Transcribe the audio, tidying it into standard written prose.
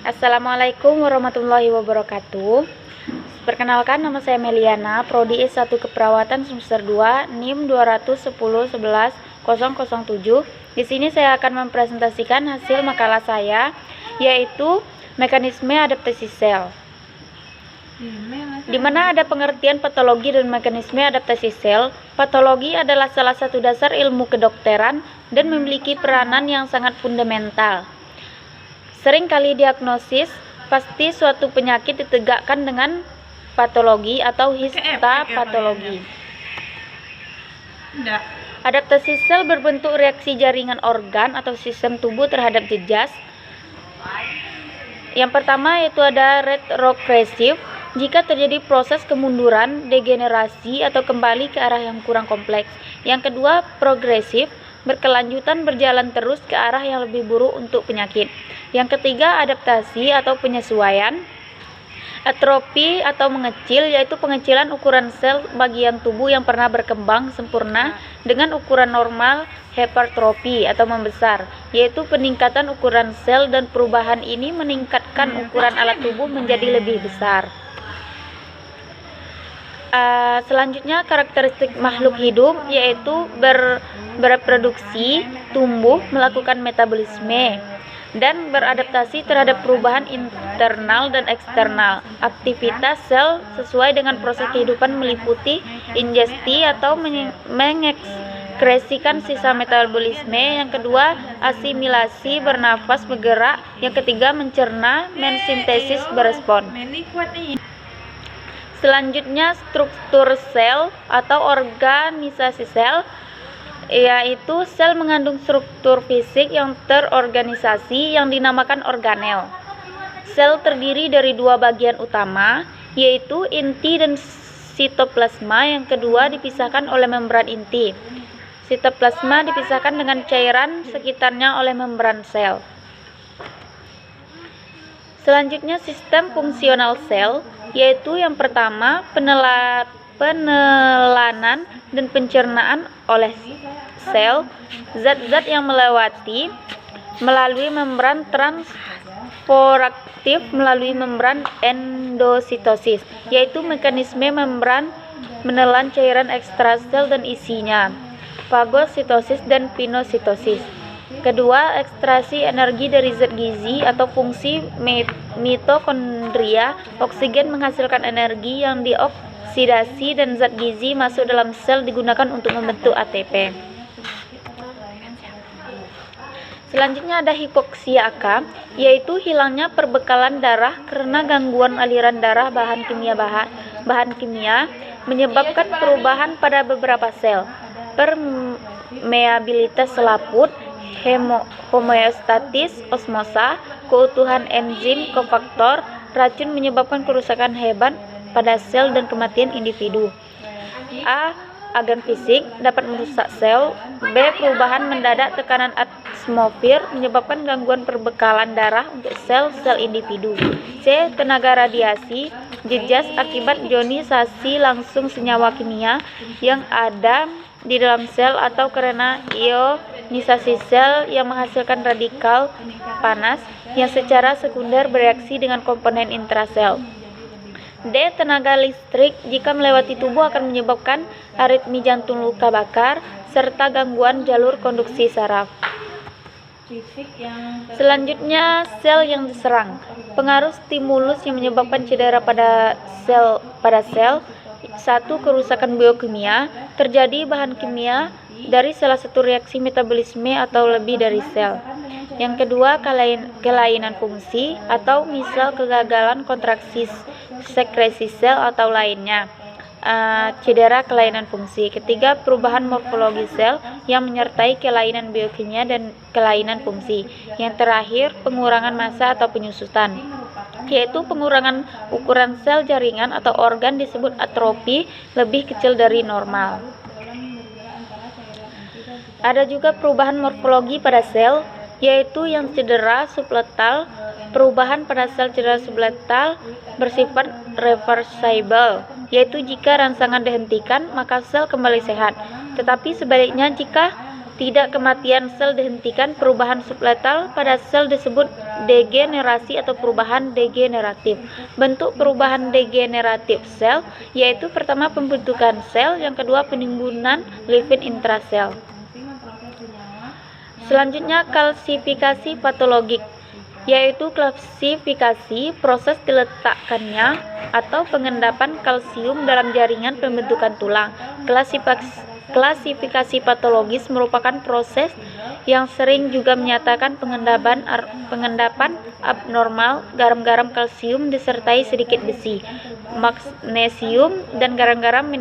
Assalamualaikum warahmatullahi wabarakatuh. Perkenalkan, nama saya Meliana, Prodi S1 Keperawatan semester 2, NIM 210110007. Di sini saya akan mempresentasikan hasil makalah saya, yaitu mekanisme adaptasi sel. Di mana ada pengertian patologi dan mekanisme adaptasi sel. Patologi adalah salah satu dasar ilmu kedokteran dan memiliki peranan yang sangat fundamental. Seringkali diagnosis pasti suatu penyakit ditegakkan dengan patologi atau histopatologi. Adaptasi sel berbentuk reaksi jaringan organ atau sistem tubuh terhadap jejas. Yang pertama yaitu ada retrogresif, jika terjadi proses kemunduran, degenerasi atau kembali ke arah yang kurang kompleks. Yang kedua, progresif, berkelanjutan berjalan terus ke arah yang lebih buruk untuk penyakit. Yang ketiga, adaptasi atau penyesuaian. Atrofi atau mengecil, yaitu pengecilan ukuran sel bagian tubuh yang pernah berkembang sempurna dengan ukuran normal. Hipertrofi atau membesar, yaitu peningkatan ukuran sel dan perubahan ini meningkatkan ukuran alat tubuh menjadi lebih besar. Selanjutnya, karakteristik makhluk hidup yaitu bereproduksi, tumbuh, melakukan metabolisme, dan beradaptasi terhadap perubahan internal dan eksternal. Aktivitas sel sesuai dengan proses kehidupan meliputi ingesti atau mengekskresikan sisa metabolisme. Yang kedua, asimilasi, bernafas, bergerak. Yang ketiga, mencerna, mensintesis, berespon. Selanjutnya, struktur sel atau organisasi sel, yaitu sel mengandung struktur fisik yang terorganisasi yang dinamakan organel. Sel terdiri dari dua bagian utama, yaitu inti dan sitoplasma. Yang kedua dipisahkan oleh membran inti. Sitoplasma dipisahkan dengan cairan sekitarnya oleh membran sel. Selanjutnya, sistem fungsional sel, yaitu yang pertama penelanan dan pencernaan oleh sel zat-zat yang melalui membran transporaktif melalui membran endositosis, yaitu mekanisme membran menelan cairan ekstrasel dan isinya, fagositosis dan pinositosis. Kedua, ekstraksi energi dari zat gizi atau fungsi mitokondria. Oksigen menghasilkan energi yang dioksidasi dan zat gizi masuk dalam sel digunakan untuk membentuk ATP. Selanjutnya ada hipoksia AK, yaitu hilangnya perbekalan darah karena gangguan aliran darah bahan kimia menyebabkan perubahan pada beberapa sel. Permeabilitas selaput, homeostatis, osmosa, keutuhan enzim, kofaktor, racun menyebabkan kerusakan hebat pada sel dan kematian individu. A. Agen fisik dapat merusak sel. B. Perubahan mendadak tekanan atmosfer menyebabkan gangguan perbekalan darah untuk sel-sel individu. C. Tenaga radiasi, jejas akibat ionisasi langsung senyawa kimia yang ada di dalam sel atau karena ionisasi sel yang menghasilkan radikal panas yang secara sekunder bereaksi dengan komponen intrasel. D. Tenaga listrik jika melewati tubuh akan menyebabkan aritmi jantung, luka bakar, serta gangguan jalur konduksi saraf. Selanjutnya, sel yang diserang. Pengaruh stimulus yang menyebabkan cedera pada sel. 1. Kerusakan biokimia, terjadi bahan kimia dari salah satu reaksi metabolisme atau lebih dari sel. Yang kedua, kelainan fungsi atau misal kegagalan kontraksi sekresi sel atau lainnya. Cedera kelainan fungsi. Ketiga, perubahan morfologi sel yang menyertai kelainan biokimia dan kelainan fungsi. Yang terakhir, pengurangan massa atau penyusutan, yaitu pengurangan ukuran sel jaringan atau organ disebut atrofi lebih kecil dari normal. Ada juga perubahan morfologi pada sel, yaitu yang cedera subletal. Perubahan pada sel cedera subletal bersifat reversible, yaitu jika rangsangan dihentikan maka sel kembali sehat. Tetapi sebaliknya, jika tidak kematian sel dihentikan, perubahan subletal pada sel disebut degenerasi atau perubahan degeneratif. Bentuk perubahan degeneratif sel yaitu pertama pembentukan sel, yang kedua penimbunan lipid intrasel. Selanjutnya kalsifikasi patologik, yaitu klasifikasi proses diletakkannya atau pengendapan kalsium dalam jaringan pembentukan tulang. Klasifikasi patologis merupakan proses yang sering juga menyatakan pengendapan abnormal garam-garam kalsium disertai sedikit besi, magnesium, dan garam-garam